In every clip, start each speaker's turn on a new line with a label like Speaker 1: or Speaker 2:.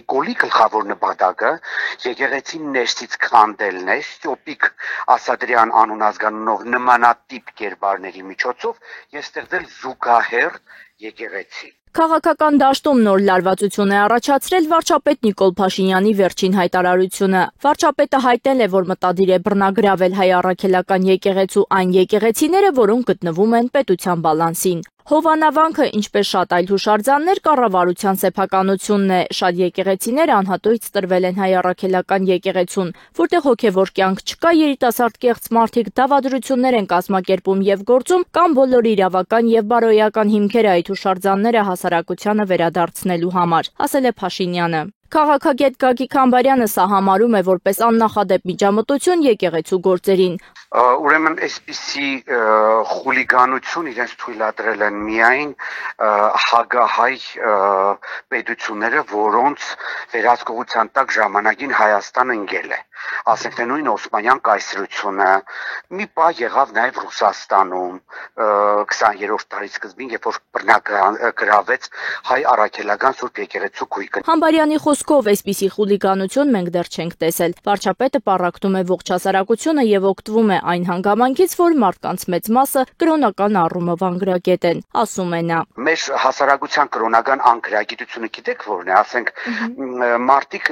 Speaker 1: Նիկոլի գլխավոր նպատակը եկեղեցին ներսից քանդելն է, Ստյոպիկ Ասատրյան անուն ազգանունով նմանատիպ կերպարների միջոցով եւ ստեղծել զուգահեռ եկեղեցի։
Speaker 2: Քաղաքական դաշտում նոր լարվածություն է առաջացրել վարչապետ Նիկոլ Փաշինյանի վերջին հայտարարությունը։ Վարչապետը հայտնել է, որ մտադիր է բռնագրավել հայ առաքելական եկեղեցու այն եկեղեցիները, որոնք գտնվում են պետության բալանսին։ Հովանավանքը, ինչպես շատ այլ հուշարձաններ, կառավարության սեփականությունն է։ Շատ եկեղեցիներ անհատույց տրվել են հայ առաքելական եկեղեցուն, որտեղ հոգևոր կյանք չկա, երիտասարդ կեղծ մարդիկ դավադրություններ են կազմակերպում եւ գործում, կամ բոլոր իրավական եւ բարոյական հիմքերը այդ հուշարձանները հասարակությանը վերադարձնելու համար, ասել է Փաշինյանը։ Քաղաքագետ Գագիկ Համբարյանը սա համարում է որպես աննախադեպ միջամտություն եկեղեցու գործերին։
Speaker 1: Ուրեմն այսպիսի խուլիգանություն իրենց թույլատրել են միայն հագահայ պետությունները, որոնց վերահսկողության տակ ժամանակին Հայաստան ընկել է։ Ասենք թե նույն Օսմանյան կայսրությունը, մի պահ եղավ նաև Ռուսաստանում 20-րդ դարի սկզբին, երբ որ բռնագրավեց հայ առաքելական Սուրբ եկեղեցու գույքը։
Speaker 2: Համբարյանի խոսքով այսպիսի խուլիգանություն մենք դեռ չենք տեսել։ Վարչապետը պառակտում է ողջ հասարակությունը եւ օգտվում է այն հանգամանքից, որ մարդկանց մեծ մասը կրոնական առումով անգրագետ են, ասում է նա։
Speaker 1: Մեր հասարակության կրոնական անգրագիտությունը գիտեք որն է, ասենք մարդիկ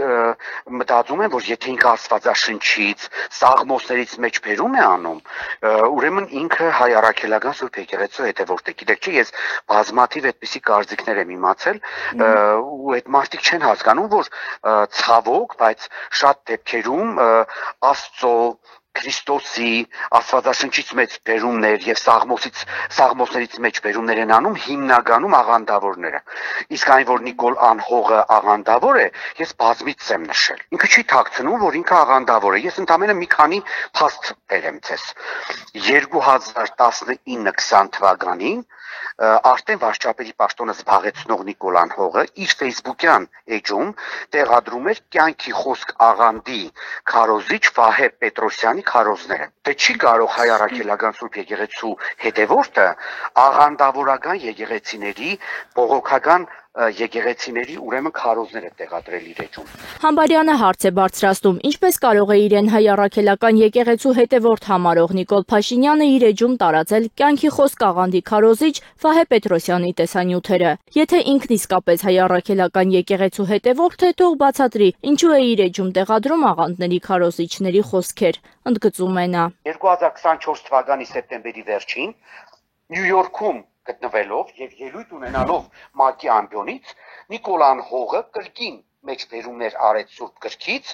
Speaker 1: մտածում են, որ եթե ինքը Աստվածաշնչից, Սաղմոսներից մեջ բերում է անում, ուրեմն ինքը հայ առաքելական Սուրբ եկեղեցու հետևորդ է։ Գիտեք չէ, ես բազմաթիվ այդպիսի կարծիքներ եմ իմացել, ու այդ մարդիկ չեն հասկանում, որ ցավոք, բայց շատ դեպքերում Աստծո Քրիստոսի Աստվածաշնչից մեծ բերումներ եւ Սաղմոսներից մեծ բերումներ են անում հիմնականում աղանդավորները։ Իսկ այն որ Նիկոլ անհողը աղանդավոր է, ես բազմից եմ նշել։ Ինքը չի թաքցնում, որ ինքը աղանդավոր է։ Ես ընդամենը մի քանի փաստ բերեմ ձեզ։ 2019-20 թվականին արդեն վարչապետի պաշտոնը զբաղեցնող Նիկոլ անհողը իր Facebook-յան էջում տեղադրում էր կյանքի խոսք աղանդի քարոզիչ Վահե Պետրոսյանի քարոզները։ Դե չի կարող հայ առաքելական Սուրբ եկեղեցու հետևորդը աղանդավորական եկեղեցիների, բողոքական եկեղեցիների ուրեմն քարոզները տեղադրել իր էջում։
Speaker 2: Համբարյանը հարց է բարձրացնում, ինչպես կարող է իրեն հայ առաքելական եկեղեցու հետևորդ համարող Նիկոլ Փաշինյանը իր էջում տարածել կյանքի խոսք աղանդի քարոզիչ Վահե Պետրոսյանի տեսանյութերը։ Եթե ինքն իսկապես հայ առաքելական եկեղեցու հետևորդ է, թող բացատրի, ինչու է իր էջում տեղադրում աղանդների քարոզիչների խոսքեր, ընդգծում է նա։
Speaker 1: 2024 թվականի սեպտեմբերի վերջին Նյու Յորքում գտնվելով եւ ելույթ ունենալով ՄԱԿ-ի ամբիոնից Նիկոլ անհողը կրկին մեջբերումներ արեց Սուրբ գրքից,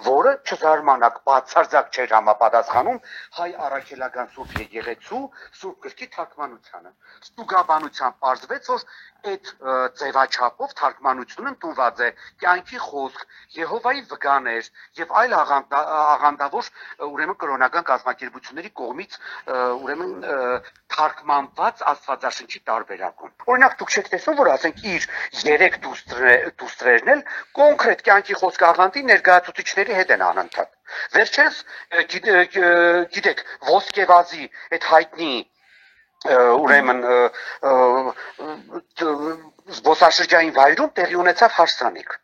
Speaker 1: որը չզարմանաք բացարձակ չէր համապատասխանում հայ առաքելական Սուրբ եկեղեցու Սուրբ գրքի թարգմանությանը։ Ստուգաբանությամբ պարզվեց, որ այդ ձևաչափով թարգմանությունը ընդունված է կյանքի խոսք, Եհովայի վկաներ եւ այլ աղանդավոր ուրեմն կրոնական կազմակերպությունների կողմից ուրեմն թարգմանված Աստվածաշնչի տարբերակում։ Օրինակ դուք չեք տեսնում, որ ասենք իր 3 դուստրերն էլ կոնկրետ կյանքի խոսք աղանդի ներկայացուցիչների հետ են անընդհատ։ Վերջերս գիտեք, ոսկեվազի այդ հայտնի ուրեմն զբոսաշրջային վայրում տեղի ունեցավ հարսանիք։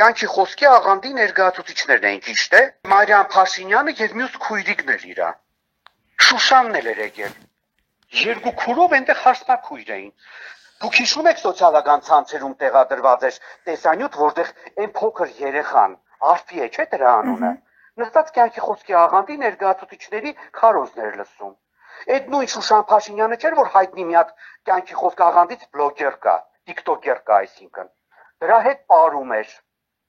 Speaker 1: Կյանքի խոսքի աղանդի ներկայացուցիչներն էին, ճիշտ է։ Մարիամ Փաշինյանը եւ մյուս քույրիկն էր իրա։ Շուշանն էլ էր եկել։ Երկու քուրով այնտեղ հարսնակույր էին։ Դուք հիշում եք սոցիալական ցանցերում տեղադրված էր տեսանյութ, որտեղ այն փոքր երեխան, Արփի է, չէ՞ դրա անունը, նստած կյանքի խոսքի աղանդի ներկայացուցիչների քարոզներ լսում։ Այդ նույն Շուշան Փաշինյանը չէր, որ հայտնի մի հատ կյանքի խոսք աղանդից բլոգեր կա, TikToker կա, այսինքն։ Դրա հետ պարում էր,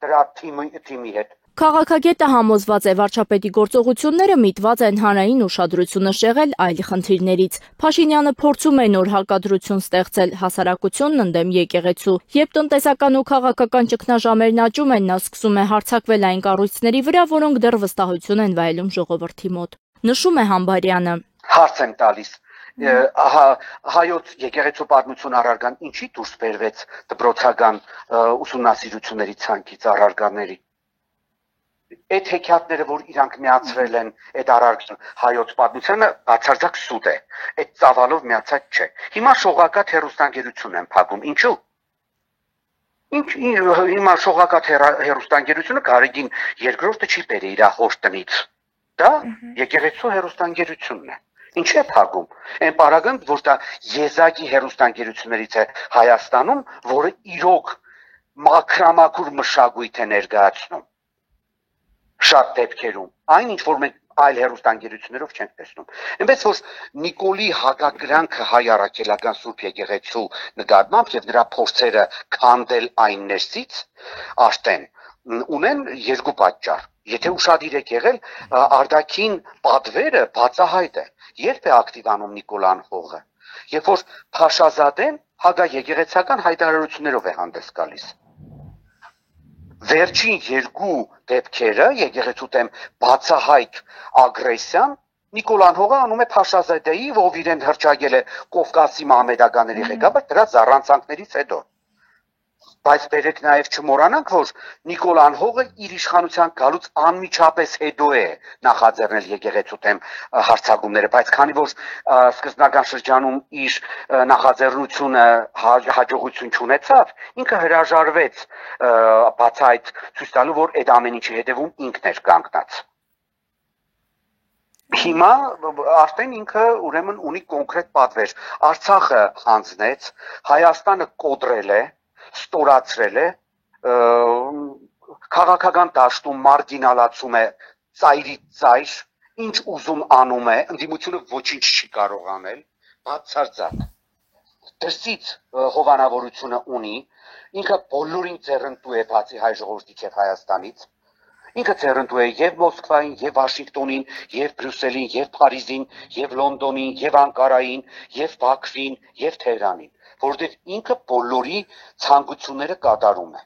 Speaker 1: դրա թիմի հետ։
Speaker 2: Քաղաքագետը համոզված է, վարչապետի գործողությունները միտված են հանրային ուշադրությունը շեղել այլ խնդիրներից։ Փաշինյանը փորձում է նոր հակադրություն ստեղծել հասարակությունն ընդդեմ եկեղեցու։ Երբ տնտեսական ու քաղաքական ճգնաժամերն աճում են, նա սկսում է հարձակվել այն կառույցների վրա, որոնք դեռ վստահություն են վայելում ժողովրդի մոտ։ Նշում է Համբարյանը։
Speaker 1: Հարց եմ տալիս։ Հայոց եկեղեցու պատմություն առարգան ինչի դուրս բերվեց դպրոցական ուսումնասիրությունների ցանկից առարգաների։ Այդ հեքիաթները, որ իրանք միացրել են այդ առարգան հայոց պատմությանը, բացարձակ սուտ է։ Այդ ծավալով միացած չէ։ Հիմա շողակաթ հեռուստաընկերություն են փակում։ Ինչու՞։ Ինչ հիմա շողակաթ հերոստանգերությունը Գարեգին երկրորդը չի բերի իր հոր տնից։ Դա եկեղեցու հերոստանգերությունն է։ Ինչ է փակում։ Այն պարագան, որ դա եզակի հերոստանգերություններից է Հայաստանում, որը իրոք մաքրամաքուր մշակույթ է ներկայացնում։ Շատ դեպքերում այն ինչ որ մենք այլ հերոստանգերություններով չենք տեսնում։ Այնպես որ Նիկոլի հակակրանքը հայ առաքելական Սուրբ եկեղեցու նկատմամբ եւ նրա փորձերը քանդել այն ներսից աշտեն ունեն երկու պատճառ։ Եթե ուշադիր եք եղել, արտաքին պատվերը բացահայտ է։ Երբ է ակտիվանում Նիկոլան հողը։ Երբ որ Փաշազադեն հագա եկեղեցական հայտարարություններով է հանդես գալիս։ Վերջին երկու դեպքերը եկեղեցու դեմ բացահայտ ագրեսիան Նիկոլան հողը անում է Փաշազադեի, ով իրեն հրճագել է Կովկասի մահմեդականների ղեկավար, դրա զառանցանքներից հետո։ Բայց բերեք նաև չմոռանանք, որ Նիկոլան հողը իր իշխանության գալուց անմիջապես հետո է նախաձեռնել եկեղեցու դեմ հարձակումները, բայց քանի որ սկզբնական շրջանում իր նախաձեռնությունը հաջողություն չունեցավ, ինքը հրաժարվեց բացահայտ ցույց տալու, որ այդ ամեն ինչի հետևում ինքն էր կանգնած։ Հիմա արդեն ինքը ուրեմն ունի կոնկրետ պատվեր։ Արցախը հանձնեց, Հայաստանը կոտրել է, ստորացրել է, քաղաքական դաշտում մարգինալացում է ծայրից ծայր, ինչ ուզում անում է, ընդդիմությունը ոչինչ չի կարող անել, բացարձակ։ Դրսից հովանավորությունը ունի, ինքը բոլորին ձեռնտու է բացի հայ ժողովրդից եւ Հայաստանից։ Ինքը ձեռնտու է եւ Մոսկվային, եւ Վաշինգտոնին, եւ Բրյուսելին, եւ Փարիզին, եւ Լոնդոնին, եւ Անկարային, եւ Բաքվին, եւ Թեհրանին, որտեղ ինքը բոլորի ցանկությունները կատարում է։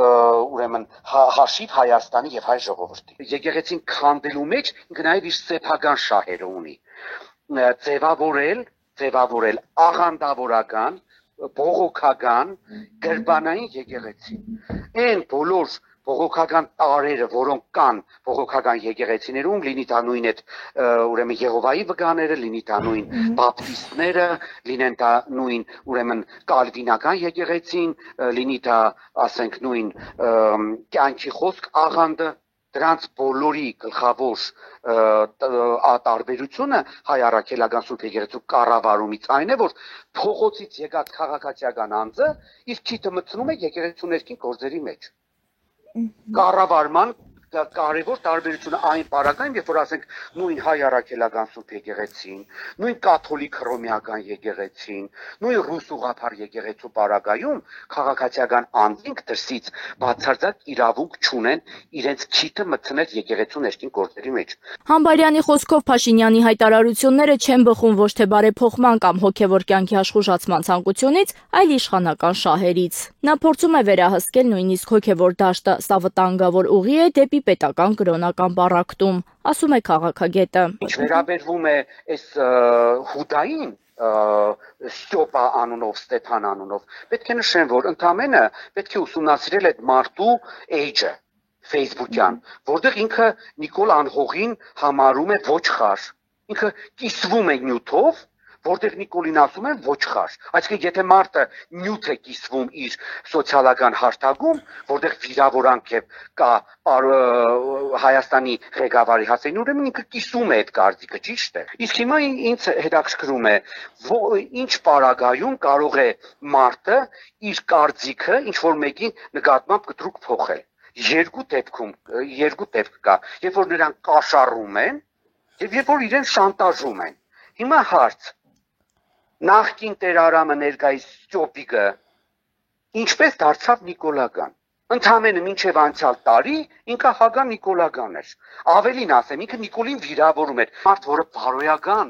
Speaker 1: Ուրեմն հաշիվ Հայաստանի եւ հայ ժողովրդի։ Եկեղեցին քանդելու մեջ ինքը նաեւ իր սեփական շահերը ունի։ Ձևավորել աղանդավորական, բողոքական, գրբանային եկեղեցի։ Այն բոլոր բողոքական տարերը, որոնք կան բողոքական եկեղեցիներում, լինի դա նույն այդ ուրեմն Եհովայի վկաները, լինի դա նույն բապտիստները, լինեն դա նույն ուրեմն կալվինական եկեղեցին, լինի դա, ասենք, նույն կյանքի խոսք աղանդը, դրանց բոլորի գլխավոր տարբերությունը հայ առաքելական Սուրբ եկեղեցու կառավարումից այն է, որ փողոցից եկած քաղաքացիական անձը իր քիթը մտցնում է եկեղեցու ներքին գործերի մեջ։ Կառավարման կարևոր տարբերությունը այն պարագայում, երբ որ ասենք նույն հայ առաքելական Սուրբ եկեղեցին, նույն կաթոլիկ հռոմեական եկեղեցին, նույն ռուս ուղղափառ եկեղեցու պարագայում քաղաքացիական անձինք դրսից բացարձակ իրավունք չունեն իրենց քիթը մտցնել եկեղեցու ներքին գործերի մեջ։
Speaker 2: Համբարյանի խոսքով Փաշինյանի հայտարարությունները չեն բխում ոչ թե բարեփոխման կամ հոգևոր կյանքի աշխուժացման ցանկությունից, այլ իշխանական շահերից։ Նա փորձում է վերահսկել նույնիսկ հոգևոր դաշտը, սա վտանգավոր ուղի է դեպի պետական կրոնական բառակտում, ասում է քաղաքագետը։
Speaker 1: Ինչ վերաբերվում է այս հուդային Ստյոպա անունով, Ստեփան անունով, պետք է նշեմ, որ ընդամենը պետք է ուսումնասիրել այդ մարդու էջը Facebook-յան, որտեղ ինքը Նիկոլ Անհողին համարում է ոչխար։ Ինքը կիսվում է նյութով, որտեղ Նիկոլին ասում են ոչխար։ Այսինքն եթե մարդը նյութ է կիսվում իր սոցիալական հարթակում, որտեղ վիրավորանք է կա Հայաստանի ղեկավարի հասցեին, ուրեմն ինքը կիսում է այդ կարծիքը, ճիշտ է։ Իսկ հիմա ինձ հետաքրքրում է, ինչ պարագայում կարող է մարդը իր կարծիքը ինչ որ մեկի նկատմամբ կտրուկ փոխել։ Երկու դեպք կա, երբ որ նրանք կաշառում են եւ երբ որ իրեն շանտաժում են։ Հիմա հարց. նախկին Տերարամը ներկայիս Ստյոպիկը ինչպես դարձավ նիկոլական։ Ընդամենը մինչև անցյալ տարի ինքը հագա նիկոլական էր։ Ավելին ասեմ, ինքը Նիկոլին վիրավորում էր։ Մարդ, որը բարոյական,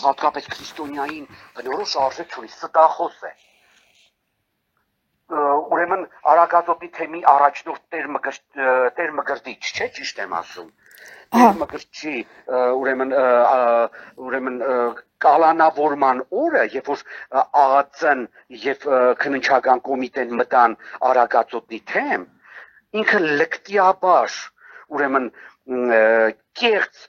Speaker 1: հատկապես քրիստոնյային բնորոշ արժեք չունի, ստախոս է։ Ուրեմն Արաքածոտնի թեմի առաջնորդ Տեր Մկրտիչ, չէ՞, ճիշտ եմ ասում։ Տեր Մկրտչի ուրեմն կալանավորման օրը, երբ որ ԱԱԾ-ն եւ քննչական կոմիտեն մտան Արաքածոտնի թեմ, ինքը լկտիաբար ուրեմն կեղծ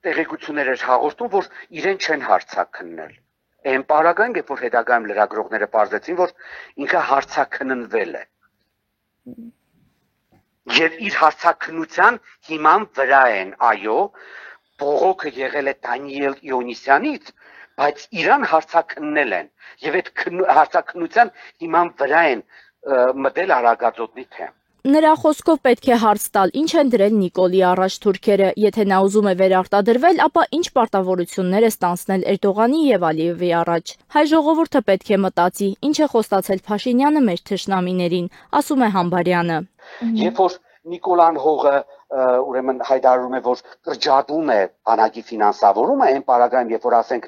Speaker 1: տեղեկություններ էր հաղորդում, որ իրեն չեն հարցաքննել։ Այն պարագայում, երբ որ հետագայում լրագրողները պարզեցին, որ ինքը հարցաքննվել է։ Եվ իր հարցաքննության հիման վրա են, այո, բողոքը եղել է Դանիել Իոնիսյանից, բայց իրան հարցաքննել են եւ այդ հարցաքննության հիման վրա են մտել Արագածոտնի թեմ։
Speaker 2: Նրա խոսքով պետք է հարց տալ, ինչ են դրել Նիկոլի առաջ թուրքերը, եթե նա ուզում է վերարտադրվել, ապա ինչ պարտավորություններ է ստանձնել Էրդողանի եւ Ալիևի առաջ։ Հայ ժողովուրդը պետք է մտածի, ինչ է խոստացել Փաշինյանը մեր թշնամիներին, ասում է Համբարյանը։
Speaker 1: Երբ որ Նիկոլան հողը ուրեմն հայտարարում է, որ կրճատում է բանակի ֆինանսավորումը, այն պարագայում, երբ որ ասենք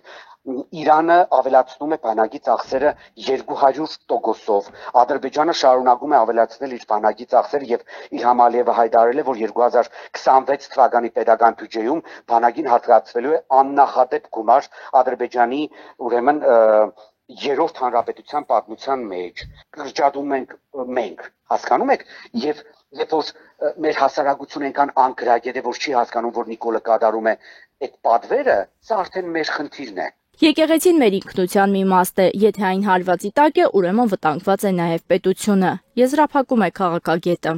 Speaker 1: Իրանը ավելացնում է բանակի ծախսերը 200%-ով, Ադրբեջանը շարունակում է ավելացնել իր բանակի ծախսերը եւ Իլհամ Ալիևը հայտարարել է, որ 2026 թվականի պետական բյուջեում բանակին հատկացվելու է աննախադեպ գումար Ադրբեջանի ուրեմն երրորդ հանրապետության պատմության մեջ։ Կրճատում մենք, հասկանում եք, եւ երբ որ մեր հասարակությունը այնքան անկրագետ է, որ չի հասկանում, որ Նիկոլը կատարում է այդ պատվերը, սա արդեն մեր խնդիրն է։
Speaker 2: Եկեղեցին մեր ինքնության մի մաս է, եթե այն հարվածի տակ է, ուրեմն վտանգված է նաև պետությունը, եզրափակում է քաղաքագետը։